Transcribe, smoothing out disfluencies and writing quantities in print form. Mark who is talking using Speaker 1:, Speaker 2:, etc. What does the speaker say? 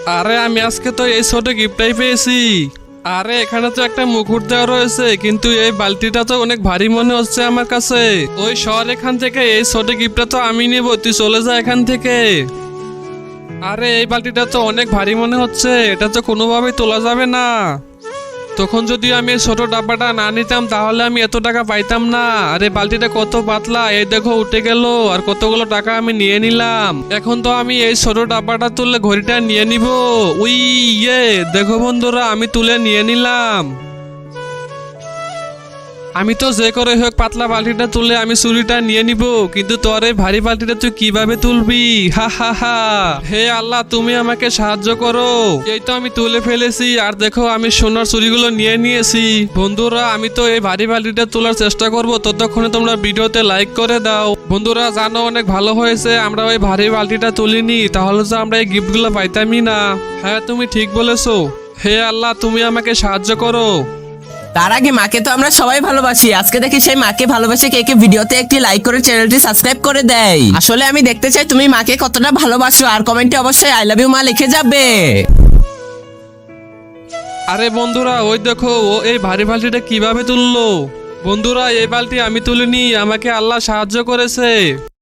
Speaker 1: আরে আমি আজকে তো এই ছোট গিফটটাই পেয়েছি। আরে এখানে তো একটা মুকুট দেওয়া রয়েছে, কিন্তু এই বালতিটা তো অনেক ভারী মনে হচ্ছে আমার কাছে। ওই শহর এখান থেকে এই ছোট গিফটটা তো আমি নেব, তুই চলে যা এখান থেকে। আরে এই বালতিটা তো অনেক ভারী মনে হচ্ছে, এটা তো কোনোভাবেই তোলা যাবে না। তখন যদি আমি এই ছোট ডাব্বাটা না নিতাম তাহলে আমি এত টাকা পাইতাম না। আরে বালতিটা কত পাতলা, এই দেখো উঠে গেল, আর কতগুলো টাকা আমি নিয়ে নিলাম। এখন তো আমি এই ছোট ডাব্বাটা তুললে ঘড়িটা নিয়ে নিব। উই ইয়ে, দেখো বন্ধুরা আমি তুলে নিয়ে নিলাম। আমি তো যে করে হোক পাতলা বালতিটা তুলে আমি চুরিটা নিয়ে নিব, কিন্তু তোর এই ভারী বালতিটা তুই কিভাবে তুলবি? হা হা হা। হে আল্লাহ, তুমি আমাকে সাহায্য করো। এই তো আমি তুলে ফেলেছি, আর দেখো আমি সোনার চুরিগুলো নিয়ে নিয়েছি। বন্ধুরা আমি তো এই ভারী বালতিটা তোলার চেষ্টা করব, ততক্ষণে তোমরা ভিডিওতে লাইক করে দাও। বন্ধুরা জানো অনেক ভালো হয়েছে আমরা ওই ভারী বালতিটা তুলিনি, তাহলে তো আমরা এই গিফটগুলো পাইতামই না। হ্যাঁ তুমি ঠিক বলেছো। হে আল্লাহ, তুমি আমাকে সাহায্য করো।
Speaker 2: তার আগে মাকে তো আমরা সবাই ভালোবাসি, আজকে দেখি সেই মাকে ভালোবাসে কে কে ভিডিওতে একটি লাইক করে চ্যানেলটি সাবস্ক্রাইব করে দেয়। আসলে আমি দেখতে চাই তুমি মাকে কতটা ভালোবাসো, আর কমেন্টে অবশ্যই আই লাভ ইউ মা লিখে যাবে।
Speaker 1: আরে বন্ধুরা ওই দেখো ও এই ভারী বালতিটা কিভাবে তুললো। বন্ধুরা এই বালতি আমি তুলিনি, আমাকে আল্লাহ সাহায্য করেছে।